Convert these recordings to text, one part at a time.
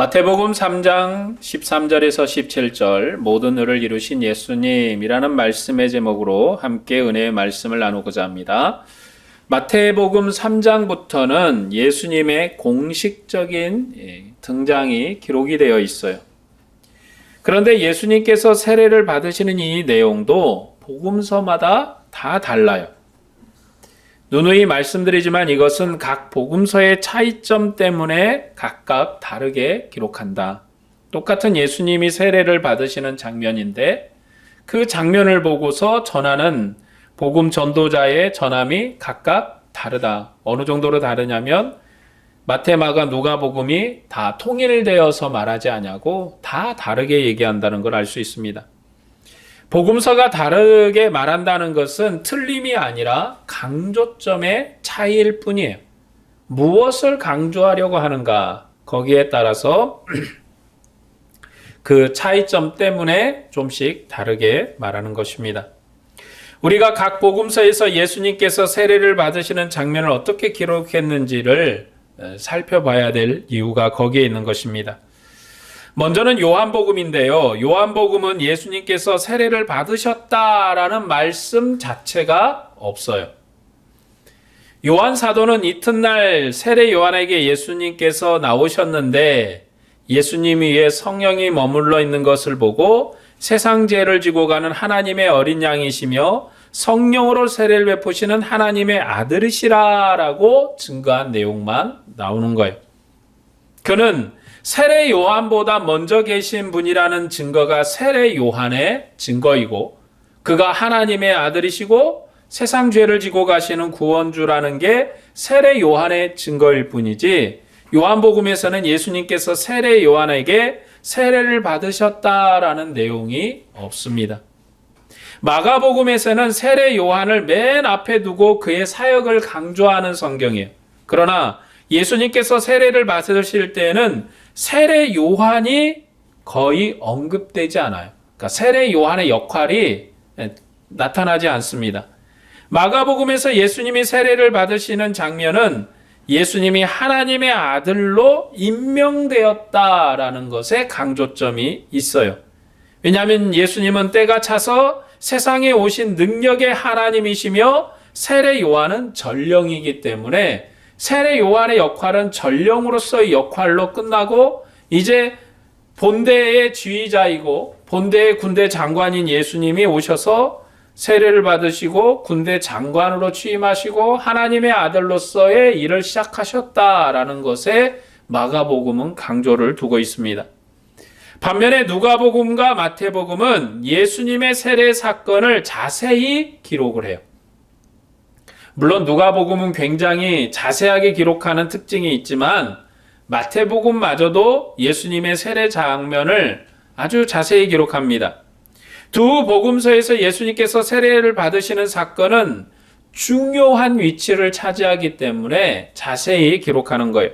마태복음 3장 13절에서 17절 모든 의를 이루신 예수님이라는 말씀의 제목으로 함께 은혜의 말씀을 나누고자 합니다. 마태복음 3장부터는 예수님의 공식적인 등장이 기록이 되어 있어요. 그런데 예수님께서 세례를 받으시는 이 내용도 복음서마다 다 달라요. 누누이 말씀드리지만 이것은 각 복음서의 차이점 때문에 각각 다르게 기록한다. 똑같은 예수님이 세례를 받으시는 장면인데 그 장면을 보고서 전하는 복음 전도자의 전함이 각각 다르다. 어느 정도로 다르냐면 마태, 마가, 누가복음이 다 통일되어서 말하지 않냐고 다 다르게 얘기한다는 걸 알 수 있습니다. 복음서가 다르게 말한다는 것은 틀림이 아니라 강조점의 차이일 뿐이에요. 무엇을 강조하려고 하는가 거기에 따라서 그 차이점 때문에 좀씩 다르게 말하는 것입니다. 우리가 각 복음서에서 예수님께서 세례를 받으시는 장면을 어떻게 기록했는지를 살펴봐야 될 이유가 거기에 있는 것입니다. 먼저는 요한복음인데요. 요한복음은 예수님께서 세례를 받으셨다라는 말씀 자체가 없어요. 요한 사도는 이튿날 세례 요한에게 예수님께서 나오셨는데 예수님 위에 성령이 머물러 있는 것을 보고 세상 죄를 지고 가는 하나님의 어린 양이시며 성령으로 세례를 베푸시는 하나님의 아들이시라라고 증거한 내용만 나오는 거예요. 그는 세례 요한보다 먼저 계신 분이라는 증거가 세례 요한의 증거이고 그가 하나님의 아들이시고 세상 죄를 지고 가시는 구원주라는 게 세례 요한의 증거일 뿐이지 요한복음에서는 예수님께서 세례 요한에게 세례를 받으셨다라는 내용이 없습니다. 마가복음에서는 세례 요한을 맨 앞에 두고 그의 사역을 강조하는 성경이에요. 그러나 예수님께서 세례를 받으실 때는 세례 요한이 거의 언급되지 않아요. 그러니까 세례 요한의 역할이 나타나지 않습니다. 마가복음에서 예수님이 세례를 받으시는 장면은 예수님이 하나님의 아들로 임명되었다라는 것에 강조점이 있어요. 왜냐하면 예수님은 때가 차서 세상에 오신 능력의 하나님이시며 세례 요한은 전령이기 때문에 세례 요한의 역할은 전령으로서의 역할로 끝나고 이제 본대의 지휘자이고 본대의 군대 장관인 예수님이 오셔서 세례를 받으시고 군대 장관으로 취임하시고 하나님의 아들로서의 일을 시작하셨다라는 것에 마가복음은 강조를 두고 있습니다. 반면에 누가복음과 마태복음은 예수님의 세례 사건을 자세히 기록을 해요. 물론 누가복음은 굉장히 자세하게 기록하는 특징이 있지만 마태복음마저도 예수님의 세례 장면을 아주 자세히 기록합니다. 두 복음서에서 예수님께서 세례를 받으시는 사건은 중요한 위치를 차지하기 때문에 자세히 기록하는 거예요.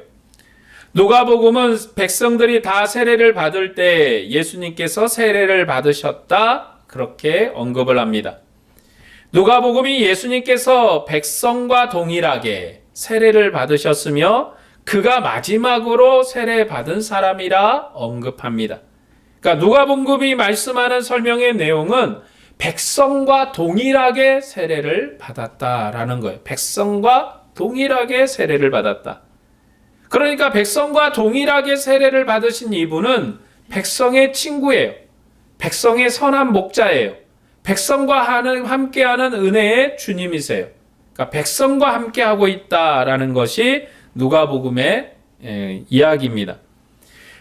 누가복음은 백성들이 다 세례를 받을 때 예수님께서 세례를 받으셨다 그렇게 언급을 합니다. 누가복음이 예수님께서 백성과 동일하게 세례를 받으셨으며 그가 마지막으로 세례 받은 사람이라 언급합니다. 그러니까 누가복음이 말씀하는 설명의 내용은 백성과 동일하게 세례를 받았다라는 거예요. 백성과 동일하게 세례를 받았다. 그러니까 백성과 동일하게 세례를 받으신 이분은 백성의 친구예요. 백성의 선한 목자예요. 백성과 함께하는 은혜의 주님이세요. 그러니까 백성과 함께하고 있다라는 것이 누가복음의 이야기입니다.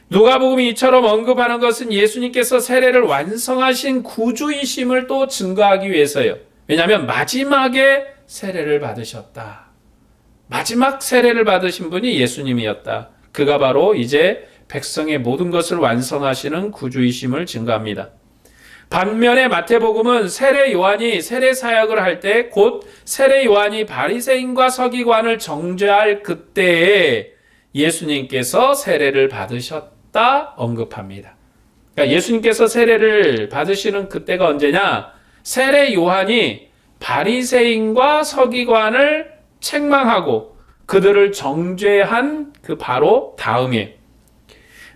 누가복음이 이처럼 언급하는 것은 예수님께서 세례를 완성하신 구주이심을 또 증거하기 위해서예요. 왜냐하면 마지막에 세례를 받으셨다. 마지막 세례를 받으신 분이 예수님이었다. 그가 바로 이제 백성의 모든 것을 완성하시는 구주이심을 증거합니다. 반면에 마태복음은 세례 요한이 세례 사역을 할 때 곧 세례 요한이 바리새인과 서기관을 정죄할 그때에 예수님께서 세례를 받으셨다 언급합니다. 그러니까 예수님께서 세례를 받으시는 그때가 언제냐? 세례 요한이 바리새인과 서기관을 책망하고 그들을 정죄한 그 바로 다음에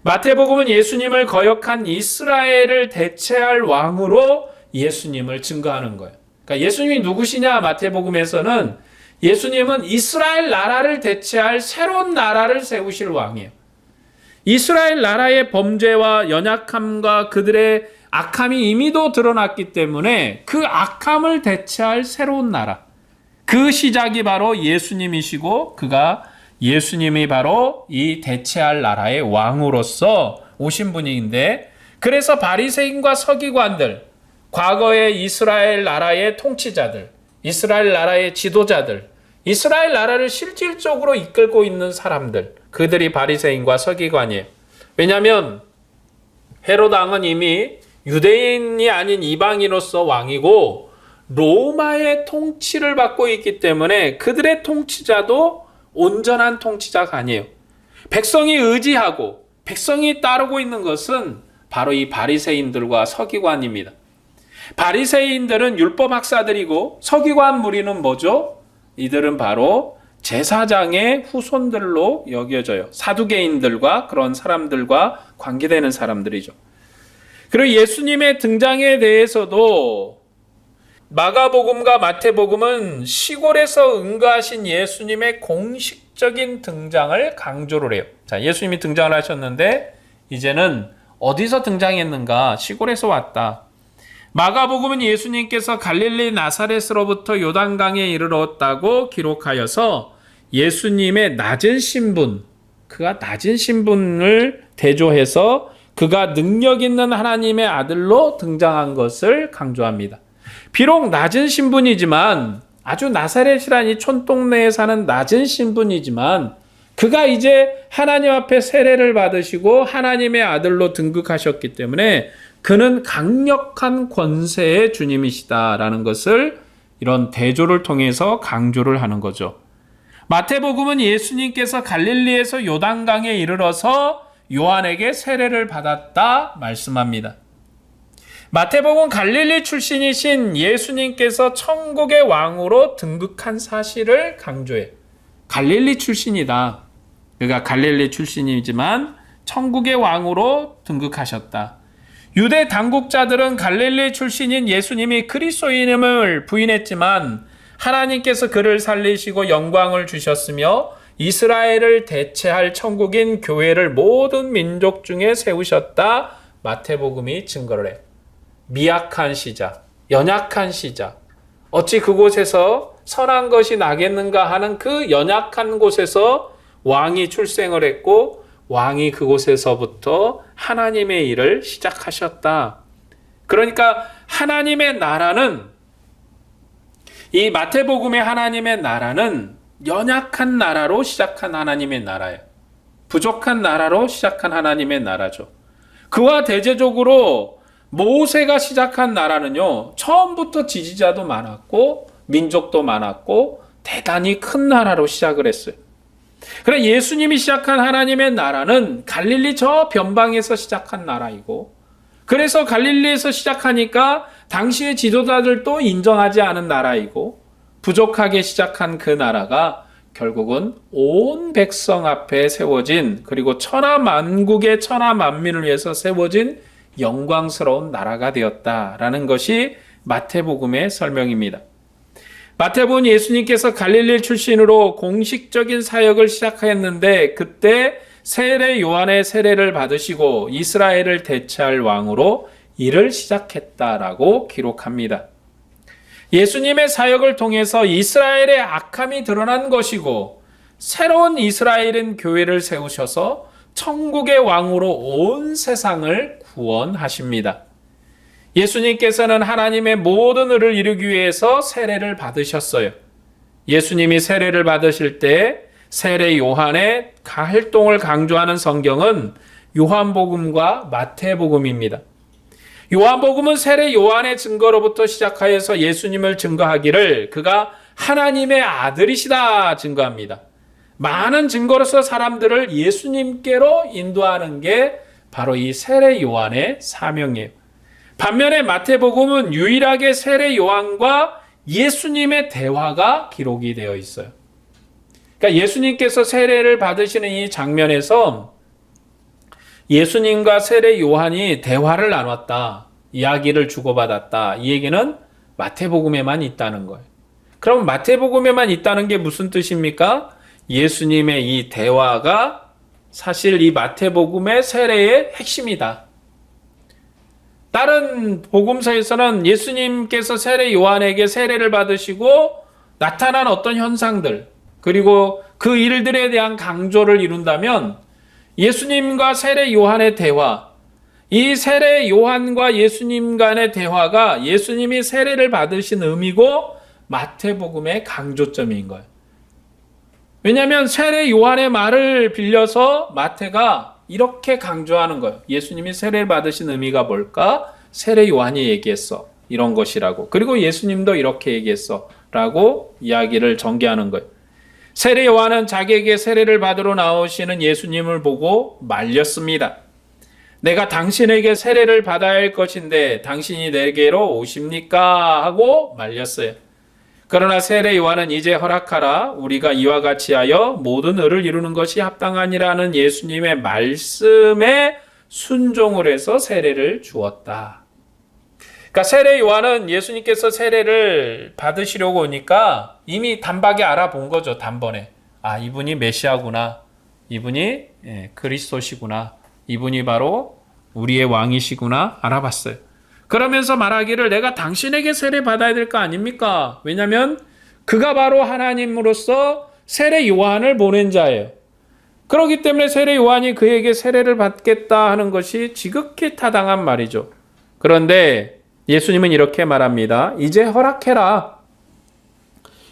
마태복음은 예수님을 거역한 이스라엘을 대체할 왕으로 예수님을 증거하는 거예요. 그러니까 예수님이 누구시냐? 마태복음에서는 예수님은 이스라엘 나라를 대체할 새로운 나라를 세우실 왕이에요. 이스라엘 나라의 범죄와 연약함과 그들의 악함이 이미도 드러났기 때문에 그 악함을 대체할 새로운 나라, 그 시작이 바로 예수님이시고 예수님이 바로 이 대체할 나라의 왕으로서 오신 분인데, 그래서 바리새인과 서기관들, 과거의 이스라엘 나라의 통치자들, 이스라엘 나라의 지도자들, 이스라엘 나라를 실질적으로 이끌고 있는 사람들, 그들이 바리새인과 서기관이에요. 왜냐하면 헤롯 왕은 이미 유대인이 아닌 이방인으로서 왕이고 로마의 통치를 받고 있기 때문에 그들의 통치자도 온전한 통치자가 아니에요. 백성이 의지하고 백성이 따르고 있는 것은 바로 이 바리새인들과 서기관입니다. 바리새인들은 율법학사들이고 서기관 무리는 뭐죠? 이들은 바로 제사장의 후손들로 여겨져요. 사두개인들과 그런 사람들과 관계되는 사람들이죠. 그리고 예수님의 등장에 대해서도 마가복음과 마태복음은 시골에서 응가하신 예수님의 공식적인 등장을 강조를 해요. 자, 예수님이 등장을 하셨는데 이제는 어디서 등장했는가? 시골에서 왔다. 마가복음은 예수님께서 갈릴리 나사렛으로부터 요단강에 이르렀다고 기록하여서 예수님의 낮은 신분, 그가 낮은 신분을 대조해서 그가 능력 있는 하나님의 아들로 등장한 것을 강조합니다. 비록 낮은 신분이지만, 아주 나사렛이라는 이 촌동네에 사는 낮은 신분이지만 그가 이제 하나님 앞에 세례를 받으시고 하나님의 아들로 등극하셨기 때문에 그는 강력한 권세의 주님이시다라는 것을 이런 대조를 통해서 강조를 하는 거죠. 마태복음은 예수님께서 갈릴리에서 요단강에 이르러서 요한에게 세례를 받았다 말씀합니다. 마태복음 갈릴리 출신이신 예수님께서 천국의 왕으로 등극한 사실을 강조해요. 갈릴리 출신이다. 그가 갈릴리 출신이지만 천국의 왕으로 등극하셨다. 유대 당국자들은 갈릴리 출신인 예수님이 그리스도인임을 부인했지만 하나님께서 그를 살리시고 영광을 주셨으며 이스라엘을 대체할 천국인 교회를 모든 민족 중에 세우셨다. 마태복음이 증거를 해요. 미약한 시작, 연약한 시작, 어찌 그곳에서 선한 것이 나겠는가 하는 그 연약한 곳에서 왕이 출생을 했고 왕이 그곳에서부터 하나님의 일을 시작하셨다. 그러니까 하나님의 나라는, 이 마태복음의 하나님의 나라는 연약한 나라로 시작한 하나님의 나라예요. 부족한 나라로 시작한 하나님의 나라죠. 그와 대제적으로 모세가 시작한 나라는요, 처음부터 지지자도 많았고 민족도 많았고 대단히 큰 나라로 시작을 했어요. 그래, 예수님이 시작한 하나님의 나라는 갈릴리 저 변방에서 시작한 나라이고, 그래서 갈릴리에서 시작하니까 당시의 지도자들도 인정하지 않은 나라이고, 부족하게 시작한 그 나라가 결국은 온 백성 앞에 세워진, 그리고 천하만국의 천하만민을 위해서 세워진 영광스러운 나라가 되었다라는 것이 마태복음의 설명입니다. 마태복음 예수님께서 갈릴리 출신으로 공식적인 사역을 시작했는데 그때 세례 요한의 세례를 받으시고 이스라엘을 대체할 왕으로 일을 시작했다라고 기록합니다. 예수님의 사역을 통해서 이스라엘의 악함이 드러난 것이고 새로운 이스라엘인 교회를 세우셔서 천국의 왕으로 온 세상을 구원하십니다. 예수님께서는 하나님의 모든 의를 이루기 위해서 세례를 받으셨어요. 예수님이 세례를 받으실 때 세례 요한의 활동을 강조하는 성경은 요한복음과 마태복음입니다. 요한복음은 세례 요한의 증거로부터 시작하여서 예수님을 증거하기를 그가 하나님의 아들이시다 증거합니다. 많은 증거로서 사람들을 예수님께로 인도하는 게 바로 이 세례 요한의 사명이에요. 반면에 마태복음은 유일하게 세례 요한과 예수님의 대화가 기록이 되어 있어요. 그러니까 예수님께서 세례를 받으시는 이 장면에서 예수님과 세례 요한이 대화를 나눴다. 이야기를 주고받았다. 이 얘기는 마태복음에만 있다는 거예요. 그럼 마태복음에만 있다는 게 무슨 뜻입니까? 예수님의 이 대화가 사실 이 마태복음의 세례의 핵심이다. 다른 복음서에서는 예수님께서 세례 요한에게 세례를 받으시고 나타난 어떤 현상들, 그리고 그 일들에 대한 강조를 이룬다면 예수님과 세례 요한의 대화, 이 세례 요한과 예수님 간의 대화가 예수님이 세례를 받으신 의미고 마태복음의 강조점인 거예요. 왜냐하면 세례 요한의 말을 빌려서 마태가 이렇게 강조하는 거예요. 예수님이 세례를 받으신 의미가 뭘까? 세례 요한이 얘기했어. 이런 것이라고. 그리고 예수님도 이렇게 얘기했어. 라고 이야기를 전개하는 거예요. 세례 요한은 자기에게 세례를 받으러 나오시는 예수님을 보고 말렸습니다. 내가 당신에게 세례를 받아야 할 것인데 당신이 내게로 오십니까? 하고 말렸어요. 그러나 세례 요한은 이제 허락하라. 우리가 이와 같이 하여 모든 의를 이루는 것이 합당하니라는 예수님의 말씀에 순종을 해서 세례를 주었다. 그러니까 세례 요한은 예수님께서 세례를 받으시려고 오니까 이미 단박에 알아본 거죠. 단번에. 아, 이분이 메시아구나. 이분이 그리스도시구나. 이분이 바로 우리의 왕이시구나. 알아봤어요. 그러면서 말하기를 내가 당신에게 세례 받아야 될 거 아닙니까? 왜냐하면 그가 바로 하나님으로서 세례 요한을 보낸 자예요. 그렇기 때문에 세례 요한이 그에게 세례를 받겠다 하는 것이 지극히 타당한 말이죠. 그런데 예수님은 이렇게 말합니다. 이제 허락해라.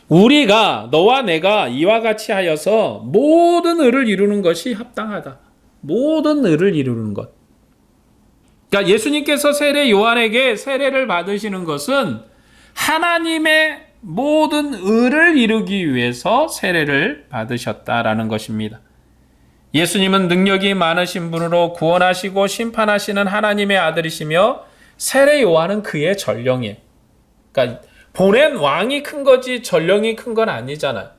우리가 너와 내가 이와 같이 하여서 모든 의를 이루는 것이 합당하다. 모든 의를 이루는 것. 그러니까 예수님께서 세례 요한에게 세례를 받으시는 것은 하나님의 모든 의를 이루기 위해서 세례를 받으셨다라는 것입니다. 예수님은 능력이 많으신 분으로 구원하시고 심판하시는 하나님의 아들이시며 세례 요한은 그의 전령이에요. 그러니까 보낸 왕이 큰 거지 전령이 큰 건 아니잖아요.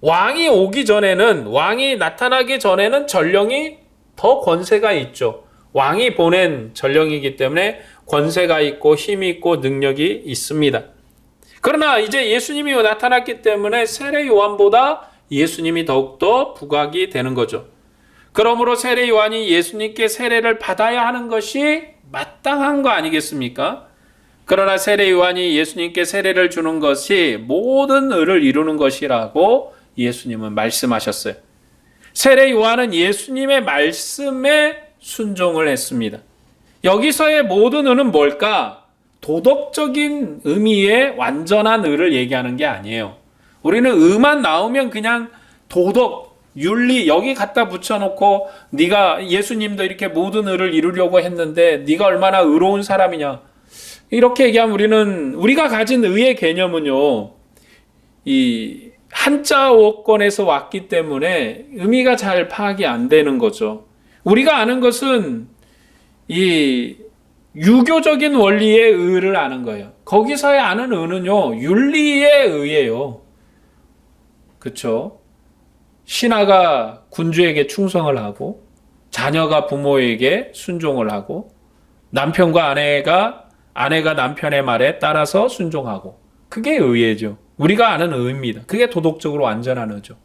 왕이 오기 전에는, 왕이 나타나기 전에는 전령이 더 권세가 있죠. 왕이 보낸 전령이기 때문에 권세가 있고 힘이 있고 능력이 있습니다. 그러나 이제 예수님이 나타났기 때문에 세례 요한보다 예수님이 더욱더 부각이 되는 거죠. 그러므로 세례 요한이 예수님께 세례를 받아야 하는 것이 마땅한 거 아니겠습니까? 그러나 세례 요한이 예수님께 세례를 주는 것이 모든 의를 이루는 것이라고 예수님은 말씀하셨어요. 세례 요한은 예수님의 말씀에 순종을 했습니다. 여기서의 모든 의는 뭘까? 도덕적인 의미의 완전한 의를 얘기하는 게 아니에요. 우리는 의만 나오면 그냥 도덕, 윤리 여기 갖다 붙여놓고 네가 예수님도 이렇게 모든 의를 이루려고 했는데 네가 얼마나 의로운 사람이냐 이렇게 얘기하면 우리가 가진 의의 개념은요 이 한자어권에서 왔기 때문에 의미가 잘 파악이 안 되는 거죠. 우리가 아는 것은 이 유교적인 원리의 의를 아는 거예요. 거기서의 아는 의는요 윤리의 의예요. 그렇죠? 신하가 군주에게 충성을 하고 자녀가 부모에게 순종을 하고 남편과 아내가 남편의 말에 따라서 순종하고 그게 의예죠. 우리가 아는 의입니다. 그게 도덕적으로 완전한 의죠.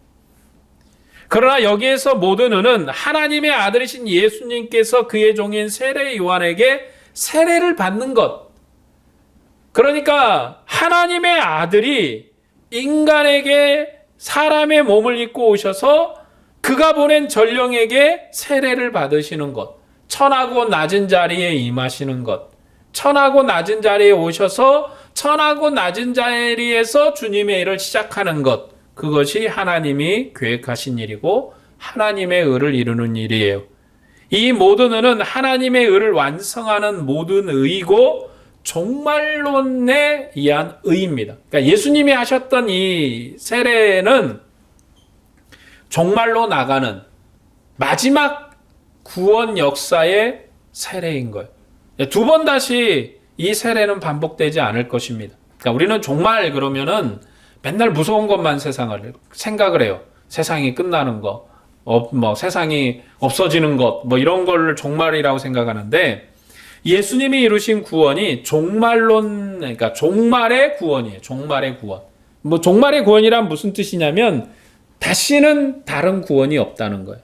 그러나 여기에서 모든 의는 하나님의 아들이신 예수님께서 그의 종인 세례 요한에게 세례를 받는 것. 그러니까 하나님의 아들이 인간에게 사람의 몸을 입고 오셔서 그가 보낸 전령에게 세례를 받으시는 것. 천하고 낮은 자리에 임하시는 것. 천하고 낮은 자리에 오셔서 천하고 낮은 자리에서 주님의 일을 시작하는 것. 그것이 하나님이 계획하신 일이고 하나님의 의를 이루는 일이에요. 이 모든 의는 하나님의 의를 완성하는 모든 의이고 종말론에 의한 의입니다. 그러니까 예수님이 하셨던 이 세례는 종말로 나가는 마지막 구원 역사의 세례인 거예요. 두 번 다시 이 세례는 반복되지 않을 것입니다. 그러니까 우리는 종말 그러면은 맨날 무서운 것만 세상을 생각을 해요. 세상이 끝나는 거, 뭐 세상이 없어지는 것, 뭐 이런 걸 종말이라고 생각하는데 예수님이 이루신 구원이 종말론, 그러니까 종말의 구원이에요. 종말의 구원. 뭐 종말의 구원이란 무슨 뜻이냐면 다시는 다른 구원이 없다는 거예요.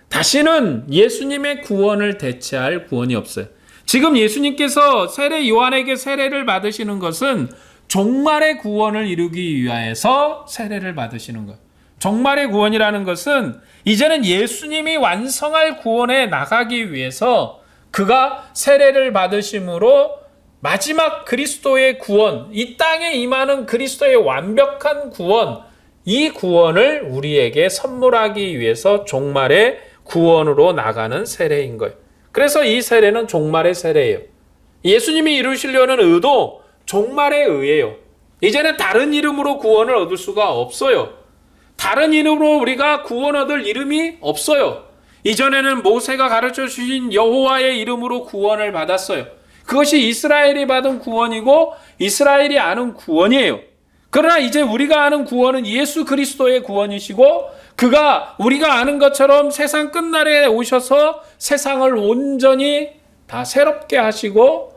다시는 예수님의 구원을 대체할 구원이 없어요. 지금 예수님께서 요한에게 세례를 받으시는 것은 종말의 구원을 이루기 위하여서 세례를 받으시는 거예요. 종말의 구원이라는 것은 이제는 예수님이 완성할 구원에 나가기 위해서 그가 세례를 받으심으로 마지막 그리스도의 구원, 이 땅에 임하는 그리스도의 완벽한 구원, 이 구원을 우리에게 선물하기 위해서 종말의 구원으로 나가는 세례인 거예요. 그래서 이 세례는 종말의 세례예요. 예수님이 이루시려는 의도 종말의 의예요. 이제는 다른 이름으로 구원을 얻을 수가 없어요. 다른 이름으로 우리가 구원 얻을 이름이 없어요. 이전에는 모세가 가르쳐 주신 여호와의 이름으로 구원을 받았어요. 그것이 이스라엘이 받은 구원이고 이스라엘이 아는 구원이에요. 그러나 이제 우리가 아는 구원은 예수 그리스도의 구원이시고 그가 우리가 아는 것처럼 세상 끝날에 오셔서 세상을 온전히 다 새롭게 하시고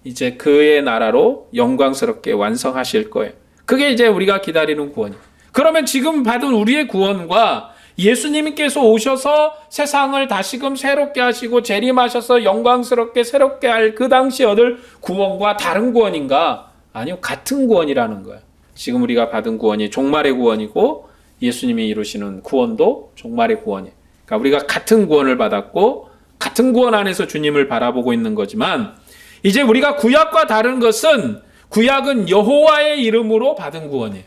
이제 그의 나라로 영광스럽게 완성하실 거예요. 그게 이제 우리가 기다리는 구원이에요. 그러면 지금 받은 우리의 구원과 예수님께서 오셔서 세상을 다시금 새롭게 하시고 재림하셔서 영광스럽게 새롭게 할 그 당시 얻을 구원과 다른 구원인가? 아니요, 같은 구원이라는 거예요. 지금 우리가 받은 구원이 종말의 구원이고 예수님이 이루시는 구원도 종말의 구원이에요. 그러니까 우리가 같은 구원을 받았고 같은 구원 안에서 주님을 바라보고 있는 거지만 이제 우리가 구약과 다른 것은 구약은 여호와의 이름으로 받은 구원이에요.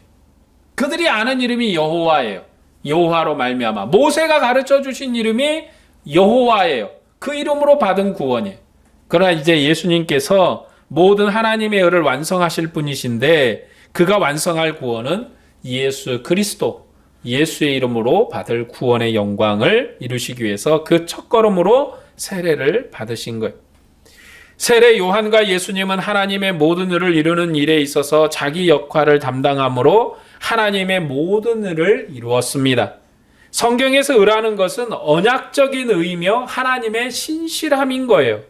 그들이 아는 이름이 여호와예요. 여호와로 말미암아 모세가 가르쳐 주신 이름이 여호와예요. 그 이름으로 받은 구원이에요. 그러나 이제 예수님께서 모든 하나님의 의를 완성하실 분이신데 그가 완성할 구원은 예수 그리스도, 예수의 이름으로 받을 구원의 영광을 이루시기 위해서 그 첫걸음으로 세례를 받으신 거예요. 세례 요한과 예수님은 하나님의 모든 의를 이루는 일에 있어서 자기 역할을 담당함으로 하나님의 모든 의를 이루었습니다. 성경에서 의라는 것은 언약적인 의이며 하나님의 신실함인 거예요.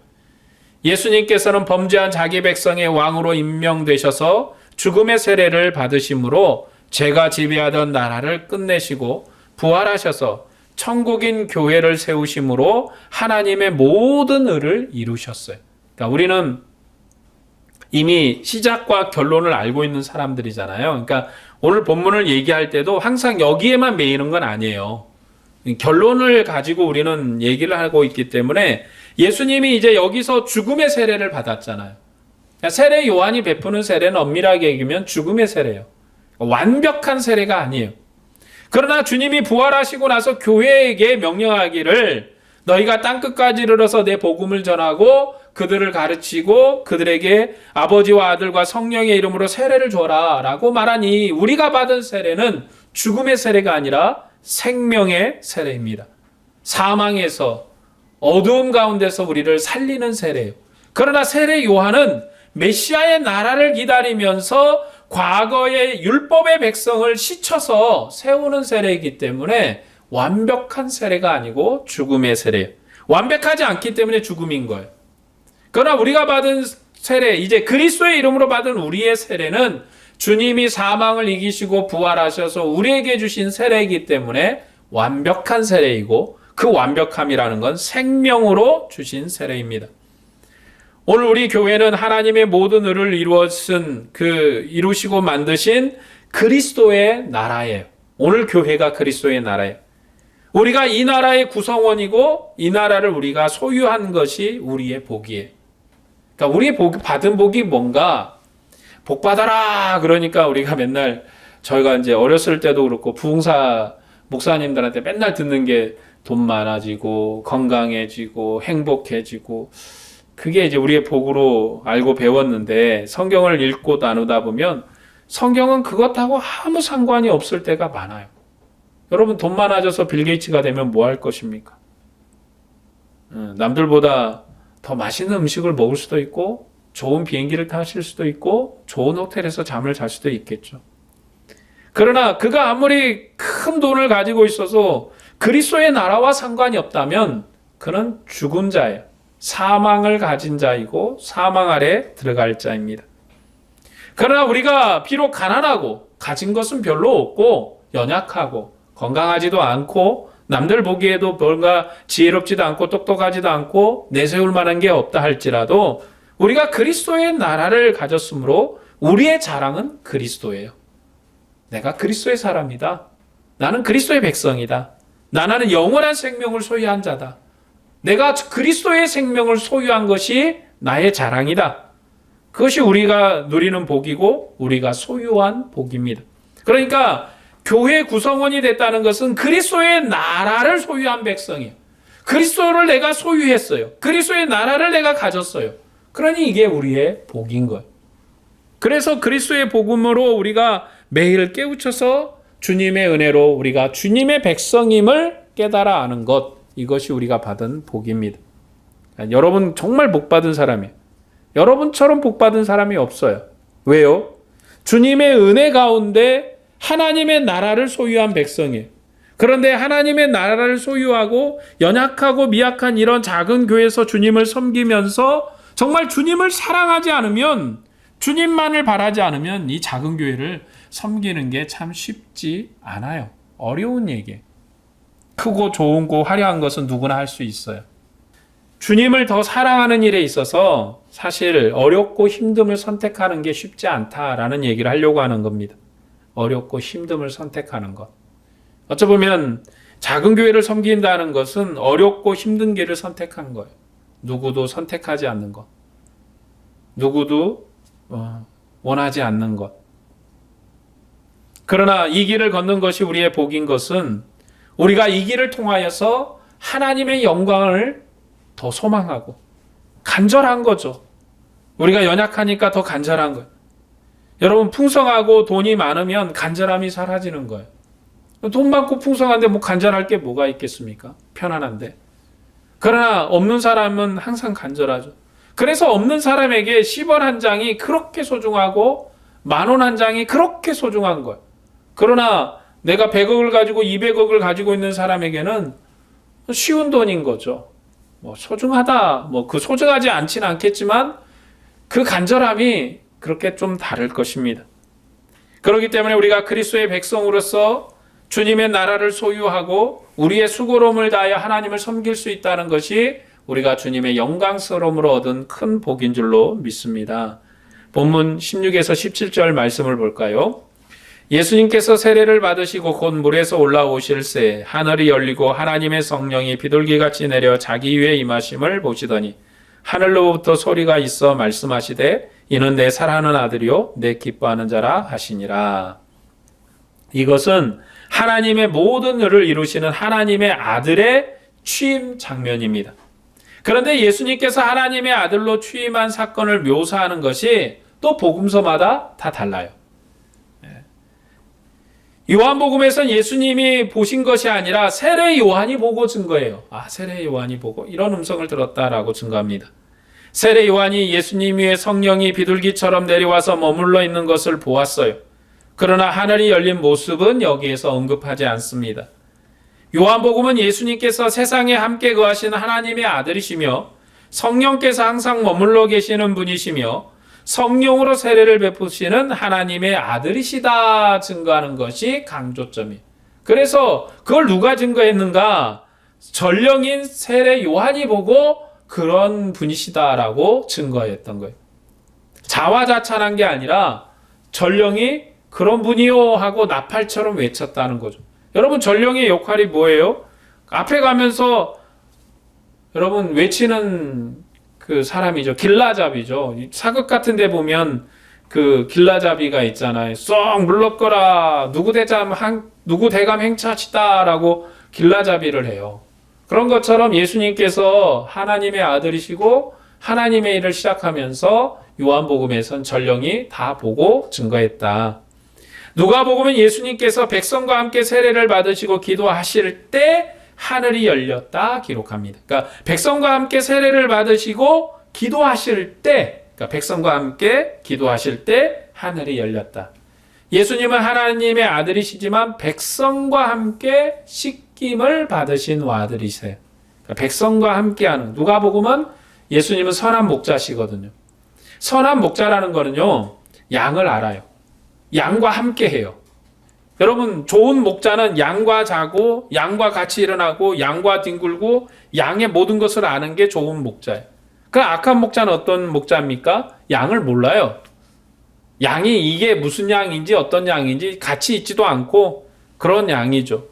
예수님께서는 범죄한 자기 백성의 왕으로 임명되셔서 죽음의 세례를 받으심으로 죄가 지배하던 나라를 끝내시고 부활하셔서 천국인 교회를 세우심으로 하나님의 모든 의를 이루셨어요. 그러니까 우리는 이미 시작과 결론을 알고 있는 사람들이잖아요. 그러니까 오늘 본문을 얘기할 때도 항상 여기에만 매이는 건 아니에요. 결론을 가지고 우리는 얘기를 하고 있기 때문에 예수님이 이제 여기서 죽음의 세례를 받았잖아요. 세례 요한이 베푸는 세례는 엄밀하게 얘기하면 죽음의 세례예요. 완벽한 세례가 아니에요. 그러나 주님이 부활하시고 나서 교회에게 명령하기를 너희가 땅끝까지 이르러서 내 복음을 전하고 그들을 가르치고 그들에게 아버지와 아들과 성령의 이름으로 세례를 줘라 라고 말하니 우리가 받은 세례는 죽음의 세례가 아니라 생명의 세례입니다. 사망에서 어두움 가운데서 우리를 살리는 세례예요. 그러나 세례 요한은 메시아의 나라를 기다리면서 과거의 율법의 백성을 씻어서 세우는 세례이기 때문에 완벽한 세례가 아니고 죽음의 세례예요. 완벽하지 않기 때문에 죽음인 거예요. 그러나 우리가 받은 세례, 이제 그리스도의 이름으로 받은 우리의 세례는 주님이 사망을 이기시고 부활하셔서 우리에게 주신 세례이기 때문에 완벽한 세례이고 그 완벽함이라는 건 생명으로 주신 세례입니다. 오늘 우리 교회는 하나님의 모든 의를 이루시고 만드신 그리스도의 나라예요. 오늘 교회가 그리스도의 나라예요. 우리가 이 나라의 구성원이고 이 나라를 우리가 소유한 것이 우리의 복이에요. 그러니까 우리의 받은 복이 뭔가? 복 받아라! 그러니까 우리가 맨날 저희가 이제 어렸을 때도 그렇고 부흥사 목사님들한테 맨날 듣는 게 돈 많아지고 건강해지고 행복해지고 그게 이제 우리의 복으로 알고 배웠는데 성경을 읽고 나누다 보면 성경은 그것하고 아무 상관이 없을 때가 많아요. 여러분 돈 많아져서 빌 게이츠가 되면 뭐 할 것입니까? 남들보다 더 맛있는 음식을 먹을 수도 있고 좋은 비행기를 타실 수도 있고 좋은 호텔에서 잠을 잘 수도 있겠죠. 그러나 그가 아무리 큰 돈을 가지고 있어서 그리스도의 나라와 상관이 없다면 그는 죽은 자예요. 사망을 가진 자이고 사망 아래 들어갈 자입니다. 그러나 우리가 비록 가난하고 가진 것은 별로 없고 연약하고 건강하지도 않고 남들 보기에도 뭔가 지혜롭지도 않고 똑똑하지도 않고 내세울 만한 게 없다 할지라도 우리가 그리스도의 나라를 가졌으므로 우리의 자랑은 그리스도예요. 내가 그리스도의 사람이다. 나는 그리스도의 백성이다. 나는 영원한 생명을 소유한 자다. 내가 그리스도의 생명을 소유한 것이 나의 자랑이다. 그것이 우리가 누리는 복이고 우리가 소유한 복입니다. 그러니까 교회 구성원이 됐다는 것은 그리스도의 나라를 소유한 백성이에요. 그리스도를 내가 소유했어요. 그리스도의 나라를 내가 가졌어요. 그러니 이게 우리의 복인 거예요. 그래서 그리스도의 복음으로 우리가 매일 깨우쳐서 주님의 은혜로 우리가 주님의 백성임을 깨달아 아는 것, 이것이 우리가 받은 복입니다. 여러분 정말 복받은 사람이에요. 여러분처럼 복받은 사람이 없어요. 왜요? 주님의 은혜 가운데 하나님의 나라를 소유한 백성이에요. 그런데 하나님의 나라를 소유하고 연약하고 미약한 이런 작은 교회에서 주님을 섬기면서 정말 주님을 사랑하지 않으면, 주님만을 바라지 않으면 이 작은 교회를 섬기는 게 참 쉽지 않아요. 어려운 얘기예요. 크고 좋은 거 화려한 것은 누구나 할 수 있어요. 주님을 더 사랑하는 일에 있어서 사실 어렵고 힘듦을 선택하는 게 쉽지 않다라는 얘기를 하려고 하는 겁니다. 어렵고 힘듦을 선택하는 것. 어쩌면 작은 교회를 섬긴다는 것은 어렵고 힘든 길을 선택한 거예요. 누구도 선택하지 않는 것. 누구도 원하지 않는 것. 그러나 이 길을 걷는 것이 우리의 복인 것은 우리가 이 길을 통하여서 하나님의 영광을 더 소망하고 간절한 거죠. 우리가 연약하니까 더 간절한 거예요. 여러분 풍성하고 돈이 많으면 간절함이 사라지는 거예요. 돈 많고 풍성한데 뭐 간절할 게 뭐가 있겠습니까? 편안한데. 그러나 없는 사람은 항상 간절하죠. 그래서 없는 사람에게 10원 한 장이 그렇게 소중하고 10,000원 한 장이 그렇게 소중한 거예요. 그러나 내가 100억을 가지고 200억을 가지고 있는 사람에게는 쉬운 돈인 거죠. 뭐 소중하다, 뭐 그 소중하지 않지는 않겠지만 그 간절함이 그렇게 좀 다를 것입니다. 그렇기 때문에 우리가 그리스도의 백성으로서 주님의 나라를 소유하고 우리의 수고로움을 다하여 하나님을 섬길 수 있다는 것이 우리가 주님의 영광스러움으로 얻은 큰 복인 줄로 믿습니다. 본문 16에서 17절 말씀을 볼까요? 예수님께서 세례를 받으시고 곧 물에서 올라오실새 하늘이 열리고 하나님의 성령이 비둘기같이 내려 자기 위에 임하심을 보시더니 하늘로부터 소리가 있어 말씀하시되 이는 내 사랑하는 아들이요 내 기뻐하는 자라 하시니라. 이것은 하나님의 모든 일을 이루시는 하나님의 아들의 취임 장면입니다. 그런데 예수님께서 하나님의 아들로 취임한 사건을 묘사하는 것이 또 복음서마다 다 달라요. 요한복음에서는 예수님이 보신 것이 아니라 세례 요한이 보고 증거해요. 세례 요한이 보고 이런 음성을 들었다라고 증거합니다. 세례 요한이 예수님 위에 성령이 비둘기처럼 내려와서 머물러 있는 것을 보았어요. 그러나 하늘이 열린 모습은 여기에서 언급하지 않습니다. 요한복음은 예수님께서 세상에 함께 거하시는 하나님의 아들이시며 성령께서 항상 머물러 계시는 분이시며 성령으로 세례를 베푸시는 하나님의 아들이시다 증거하는 것이 강조점이에요. 그래서 그걸 누가 증거했는가? 전령인 세례 요한이 보고 그런 분이시다라고 증거했던 거예요. 자화자찬한 게 아니라 전령이 그런 분이요 하고 나팔처럼 외쳤다는 거죠. 여러분 전령의 역할이 뭐예요? 앞에 가면서 여러분 외치는 그 사람이죠. 길라잡이죠. 사극 같은 데 보면 그 길라잡이가 있잖아요. 쏙 물러거라. 누구 대감 행차시다라고 길라잡이를 해요. 그런 것처럼 예수님께서 하나님의 아들이시고 하나님의 일을 시작하면서 요한복음에선 전령이 다 보고 증거했다. 누가복음은 예수님께서 백성과 함께 세례를 받으시고 기도하실 때 하늘이 열렸다 기록합니다. 그러니까 백성과 함께 세례를 받으시고 기도하실 때, 그러니까 백성과 함께 기도하실 때 하늘이 열렸다. 예수님은 하나님의 아들이시지만 백성과 함께 씻김을 받으신 아들이세요. 그러니까 백성과 함께하는, 누가복음은 예수님은 선한 목자시거든요. 선한 목자라는 거는요, 양을 알아요. 양과 함께해요. 여러분, 좋은 목자는 양과 자고 양과 같이 일어나고 양과 뒹굴고 양의 모든 것을 아는 게 좋은 목자예요. 그 악한 목자는 어떤 목자입니까? 양을 몰라요. 양이 이게 무슨 양인지 어떤 양인지 같이 있지도 않고 그런 양이죠.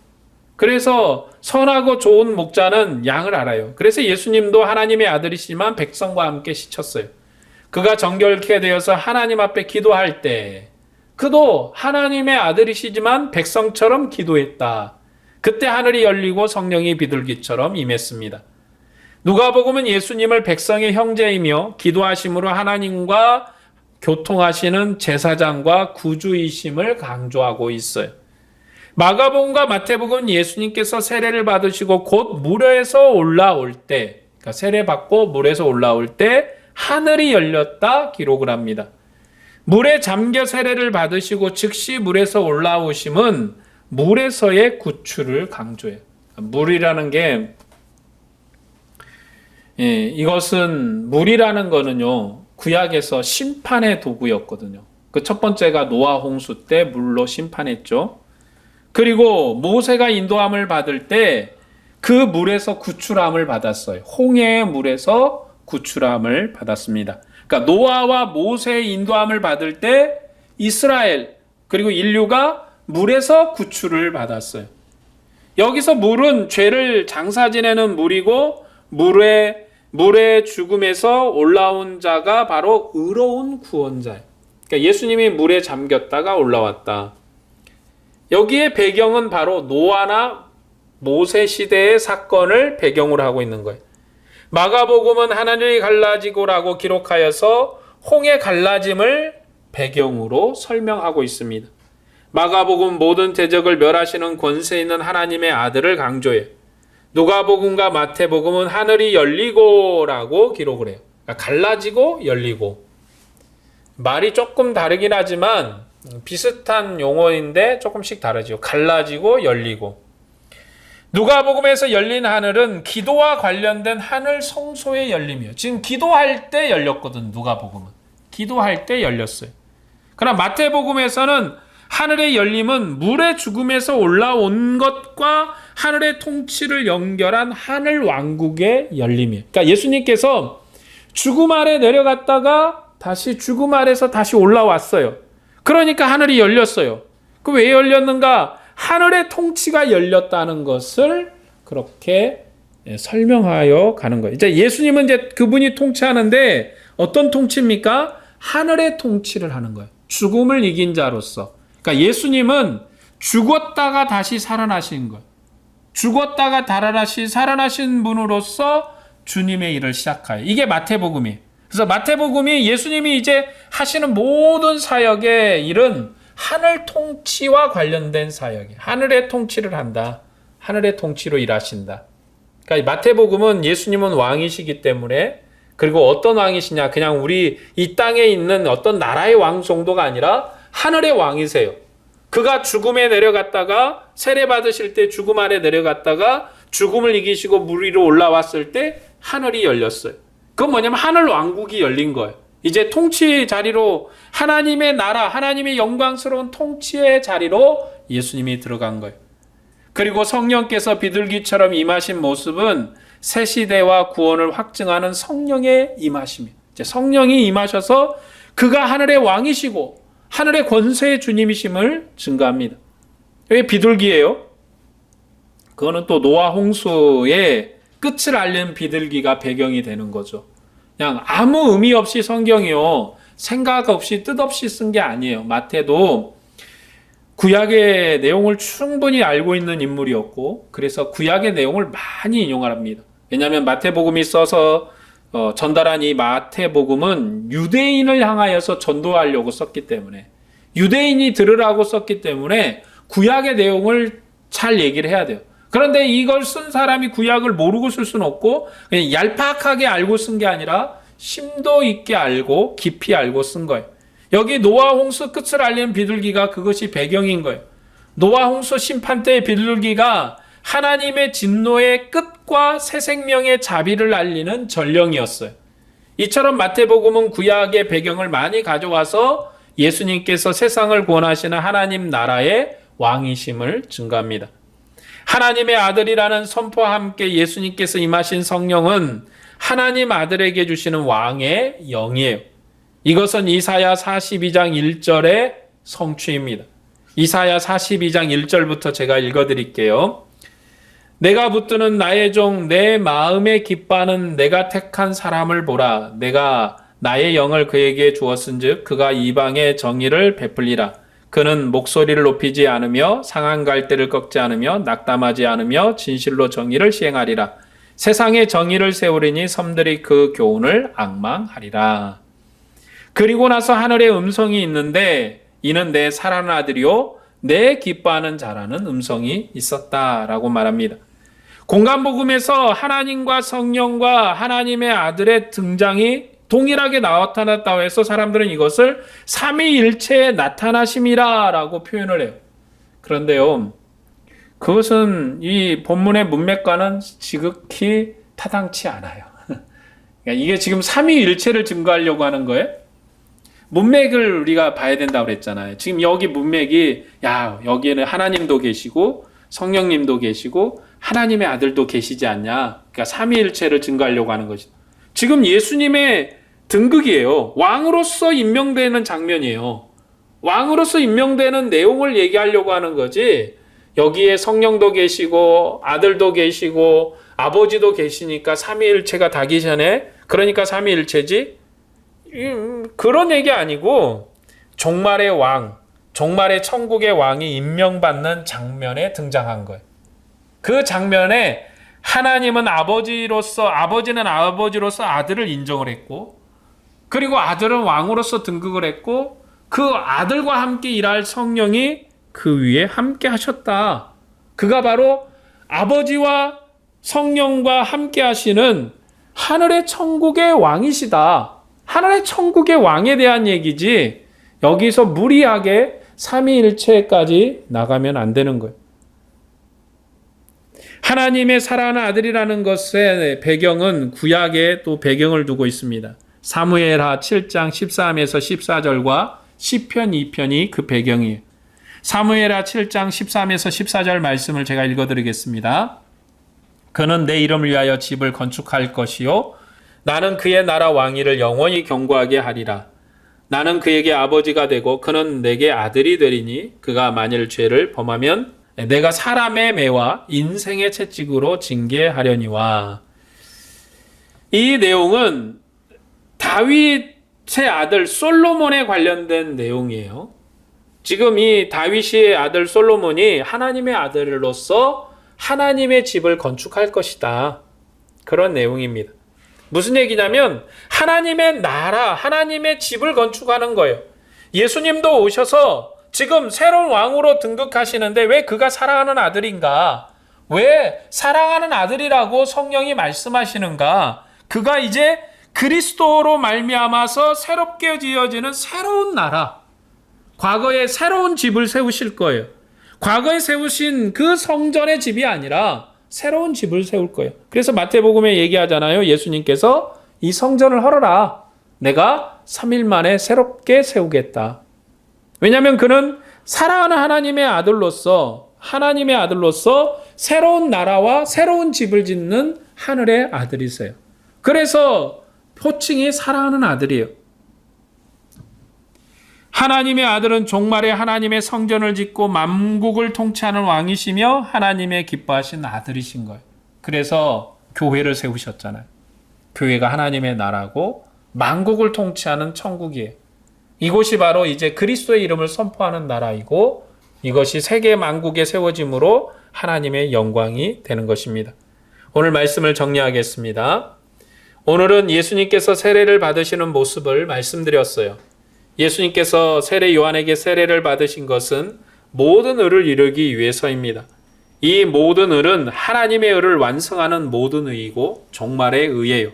그래서 선하고 좋은 목자는 양을 알아요. 그래서 예수님도 하나님의 아들이시지만 백성과 함께 씻었어요. 그가 정결케 되어서 하나님 앞에 기도할 때 그도 하나님의 아들이시지만 백성처럼 기도했다. 그때 하늘이 열리고 성령이 비둘기처럼 임했습니다. 누가복음은 예수님을 백성의 형제이며 기도하심으로 하나님과 교통하시는 제사장과 구주이심을 강조하고 있어요. 마가복음과 마태복음은 예수님께서 세례를 받으시고 곧 물에서 올라올 때, 그러니까 세례받고 물에서 올라올 때 하늘이 열렸다 기록을 합니다. 물에 잠겨 세례를 받으시고 즉시 물에서 올라오심은 물에서의 구출을 강조해요. 물이라는 게, 이것은 물이라는 거는요, 구약에서 심판의 도구였거든요. 그 첫 번째가 노아 홍수 때 물로 심판했죠. 그리고 모세가 인도함을 받을 때 그 물에서 구출함을 받았어요. 홍해의 물에서 구출함을 받았습니다. 그러니까 노아와 모세의 인도함을 받을 때 이스라엘 그리고 인류가 물에서 구출을 받았어요. 여기서 물은 죄를 장사 지내는 물이고 물의 죽음에서 올라온 자가 바로 의로운 구원자예요. 그러니까 예수님이 물에 잠겼다가 올라왔다. 여기에 배경은 바로 노아나 모세 시대의 사건을 배경으로 하고 있는 거예요. 마가복음은 하늘이 갈라지고라고 기록하여서 홍해 갈라짐을 배경으로 설명하고 있습니다. 마가복음 모든 대적을 멸하시는 권세 있는 하나님의 아들을 강조해요. 누가복음과 마태복음은 하늘이 열리고라고 기록을 해요. 그러니까 갈라지고 열리고. 말이 조금 다르긴 하지만 비슷한 용어인데 조금씩 다르죠. 갈라지고 열리고. 누가복음에서 열린 하늘은 기도와 관련된 하늘 성소의 열림이에요. 지금 기도할 때 열렸거든, 누가복음은. 기도할 때 열렸어요. 그러나 마태복음에서는 하늘의 열림은 물의 죽음에서 올라온 것과 하늘의 통치를 연결한 하늘 왕국의 열림이에요. 그러니까 예수님께서 죽음 아래 내려갔다가 다시 죽음 아래서 다시 올라왔어요. 그러니까 하늘이 열렸어요. 그 왜 열렸는가? 하늘의 통치가 열렸다는 것을 그렇게 설명하여 가는 거예요. 이제 예수님은 이제 그분이 통치하는데 어떤 통치입니까? 하늘의 통치를 하는 거예요. 죽음을 이긴 자로서. 그러니까 예수님은 죽었다가 다시 살아나신 거예요. 죽었다가 다시 살아나신 분으로서 주님의 일을 시작해요. 이게 마태복음이에요. 그래서 마태복음이 예수님이 이제 하시는 모든 사역의 일은 하늘 통치와 관련된 사역이에요. 하늘의 통치를 한다. 하늘의 통치로 일하신다. 그러니까 마태복음은 예수님은 왕이시기 때문에, 그리고 어떤 왕이시냐, 그냥 우리 이 땅에 있는 어떤 나라의 왕 정도가 아니라 하늘의 왕이세요. 그가 죽음에 내려갔다가 세례 받으실 때 죽음 아래 내려갔다가 죽음을 이기시고 물 위로 올라왔을 때 하늘이 열렸어요. 그건 뭐냐면 하늘 왕국이 열린 거예요. 이제 통치 자리로, 하나님의 나라, 하나님의 영광스러운 통치의 자리로 예수님이 들어간 거예요. 그리고 성령께서 비둘기처럼 임하신 모습은 새 시대와 구원을 확증하는 성령의 임하심이에요. 이제 성령이 임하셔서 그가 하늘의 왕이시고 하늘의 권세의 주님이심을 증거합니다. 왜 비둘기예요? 그거는 또 노아 홍수의 끝을 알린 비둘기가 배경이 되는 거죠. 그냥 아무 의미 없이 성경이요, 생각 없이 뜻 없이 쓴 게 아니에요. 마태도 구약의 내용을 충분히 알고 있는 인물이었고, 그래서 구약의 내용을 많이 인용합니다. 왜냐하면 마태복음이 써서 전달한 이 마태복음은 유대인을 향하여서 전도하려고 썼기 때문에, 유대인이 들으라고 썼기 때문에 구약의 내용을 잘 얘기를 해야 돼요. 그런데 이걸 쓴 사람이 구약을 모르고 쓸 수는 없고 그냥 얄팍하게 알고 쓴 게 아니라 심도 있게 알고 깊이 알고 쓴 거예요. 여기 노아 홍수 끝을 알리는 비둘기가 그것이 배경인 거예요. 노아 홍수 심판 때의 비둘기가 하나님의 진노의 끝과 새 생명의 자비를 알리는 전령이었어요. 이처럼 마태복음은 구약의 배경을 많이 가져와서 예수님께서 세상을 구원하시는 하나님 나라의 왕이심을 증거합니다. 하나님의 아들이라는 선포와 함께 예수님께서 임하신 성령은 하나님 아들에게 주시는 왕의 영이에요. 이것은 이사야 42장 1절의 성취입니다. 이사야 42장 1절부터 제가 읽어드릴게요. 내가 붙드는 나의 종 내 마음에 기뻐하는 내가 택한 사람을 보라. 내가 나의 영을 그에게 주었은즉 그가 이방의 정의를 베풀리라. 그는 목소리를 높이지 않으며 상한 갈대를 꺾지 않으며 낙담하지 않으며 진실로 정의를 시행하리라. 세상에 정의를 세우리니 섬들이 그 교훈을 앙망하리라. 그리고 나서 하늘에 음성이 있는데 이는 내 사랑하는 아들이요 내 기뻐하는 자라는 음성이 있었다라고 말합니다. 공간복음에서 하나님과 성령과 하나님의 아들의 등장이 동일하게 나타났다고 해서 사람들은 이것을 삼위일체의 나타나심이라고 표현을 해요. 그런데요, 그것은 이 본문의 문맥과는 지극히 타당치 않아요. 그러니까 이게 지금 삼위일체를 증거하려고 하는 거예요. 문맥을 우리가 봐야 된다고 그랬잖아요. 지금 여기 문맥이 여기에는 하나님도 계시고 성령님도 계시고 하나님의 아들도 계시지 않냐. 그러니까 삼위일체를 증거하려고 하는 것이죠. 지금 예수님의 등극이에요. 왕으로서 임명되는 장면이에요. 왕으로서 임명되는 내용을 얘기하려고 하는 거지. 여기에 성령도 계시고 아들도 계시고 아버지도 계시니까 삼위일체가 다 계시네. 그러니까 삼위일체지. 그런 얘기 아니고 종말의 왕, 종말의 천국의 왕이 임명받는 장면에 등장한 거예요. 그 장면에 하나님은 아버지는 아버지로서 아들을 인정을 했고, 그리고 아들은 왕으로서 등극을 했고, 그 아들과 함께 일할 성령이 그 위에 함께 하셨다. 그가 바로 아버지와 성령과 함께 하시는 하늘의 천국의 왕이시다. 하늘의 천국의 왕에 대한 얘기지, 여기서 무리하게 삼위일체까지 나가면 안 되는 거예요. 하나님의 사랑하는 아들이라는 것의 배경은 구약에 또 배경을 두고 있습니다. 사무엘하 7장 13에서 14절과 시편 2편이 그 배경이에요. 사무엘하 7장 13에서 14절 말씀을 제가 읽어드리겠습니다. 그는 내 이름을 위하여 집을 건축할 것이요 나는 그의 나라 왕위를 영원히 경고하게 하리라. 나는 그에게 아버지가 되고 그는 내게 아들이 되리니 그가 만일 죄를 범하면 내가 사람의 매와 인생의 채찍으로 징계하려니와. 이 내용은 다윗의 아들 솔로몬에 관련된 내용이에요. 지금 이 다윗의 아들 솔로몬이 하나님의 아들로서 하나님의 집을 건축할 것이다. 그런 내용입니다. 무슨 얘기냐면 하나님의 나라, 하나님의 집을 건축하는 거예요. 예수님도 오셔서 지금 새로운 왕으로 등극하시는데 왜 그가 사랑하는 아들인가? 왜 사랑하는 아들이라고 성령이 말씀하시는가? 그가 이제 그리스도로 말미암아서 새롭게 지어지는 새로운 나라, 과거에 새로운 집을 세우실 거예요. 과거에 세우신 그 성전의 집이 아니라 새로운 집을 세울 거예요. 그래서 마태복음에 얘기하잖아요. 예수님께서 이 성전을 헐어라. 내가 3일 만에 새롭게 세우겠다. 왜냐하면 그는 사랑하는 하나님의 아들로서 새로운 나라와 새로운 집을 짓는 하늘의 아들이세요. 그래서 호칭이 사랑하는 아들이에요. 하나님의 아들은 종말에 하나님의 성전을 짓고 만국을 통치하는 왕이시며 하나님의 기뻐하신 아들이신 거예요. 그래서 교회를 세우셨잖아요. 교회가 하나님의 나라고 만국을 통치하는 천국이에요. 이곳이 바로 이제 그리스도의 이름을 선포하는 나라이고 이것이 세계 만국에 세워짐으로 하나님의 영광이 되는 것입니다. 오늘 말씀을 정리하겠습니다. 오늘은 예수님께서 세례를 받으시는 모습을 말씀드렸어요. 예수님께서 세례 요한에게 세례를 받으신 것은 모든 의를 이루기 위해서입니다. 이 모든 의는 하나님의 의를 완성하는 모든 의이고 종말의 의예요.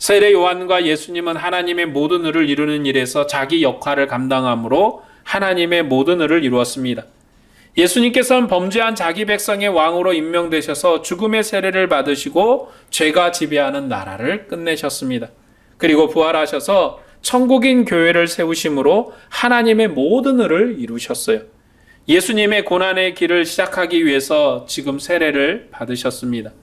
세례 요한과 예수님은 하나님의 모든 의를 이루는 일에서 자기 역할을 감당함으로 하나님의 모든 의를 이루었습니다. 예수님께서는 범죄한 자기 백성의 왕으로 임명되셔서 죽음의 세례를 받으시고 죄가 지배하는 나라를 끝내셨습니다. 그리고 부활하셔서 천국인 교회를 세우심으로 하나님의 모든 의를 이루셨어요. 예수님의 고난의 길을 시작하기 위해서 지금 세례를 받으셨습니다.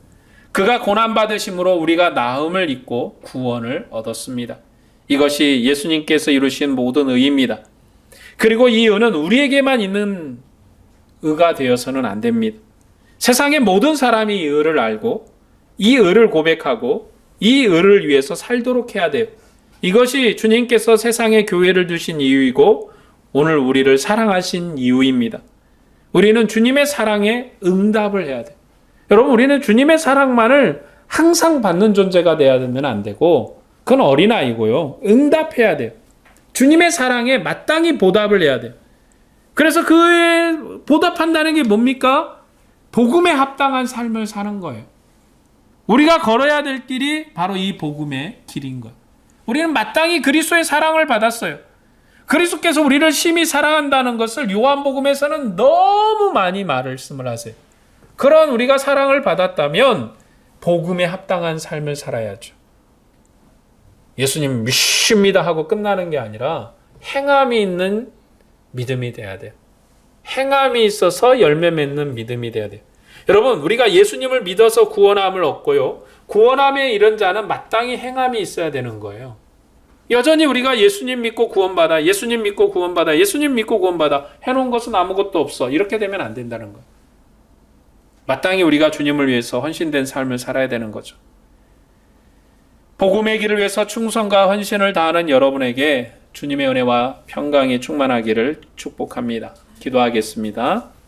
그가 고난받으심으로 우리가 나음을 입고 구원을 얻었습니다. 이것이 예수님께서 이루신 모든 의입니다. 그리고 이 의는 우리에게만 있는 의가 되어서는 안 됩니다. 세상의 모든 사람이 이 의를 알고 이 의를 고백하고 이 의를 위해서 살도록 해야 돼요. 이것이 주님께서 세상에 교회를 두신 이유이고 오늘 우리를 사랑하신 이유입니다. 우리는 주님의 사랑에 응답을 해야 돼요. 여러분, 우리는 주님의 사랑만을 항상 받는 존재가 되어야 되면 안 되고 그건 어린아이고요. 응답해야 돼요. 주님의 사랑에 마땅히 보답을 해야 돼요. 그래서 그에 보답한다는 게 뭡니까? 복음에 합당한 삶을 사는 거예요. 우리가 걸어야 될 길이 바로 이 복음의 길인 거예요. 우리는 마땅히 그리스도의 사랑을 받았어요. 그리스도께서 우리를 심히 사랑한다는 것을 요한복음에서는 너무 많이 말씀을 하세요. 그런 우리가 사랑을 받았다면 복음에 합당한 삶을 살아야죠. 예수님 믿습니다 하고 끝나는 게 아니라 행함이 있는 믿음이 돼야 돼요. 행함이 있어서 열매 맺는 믿음이 돼야 돼요. 여러분, 우리가 예수님을 믿어서 구원함을 얻고요. 구원함에 이른 자는 마땅히 행함이 있어야 되는 거예요. 여전히 우리가 예수님 믿고 구원받아, 예수님 믿고 구원받아, 예수님 믿고 구원받아 해놓은 것은 아무것도 없어. 이렇게 되면 안 된다는 거예요. 마땅히 우리가 주님을 위해서 헌신된 삶을 살아야 되는 거죠. 복음의 길을 위해서 충성과 헌신을 다하는 여러분에게 주님의 은혜와 평강이 충만하기를 축복합니다. 기도하겠습니다.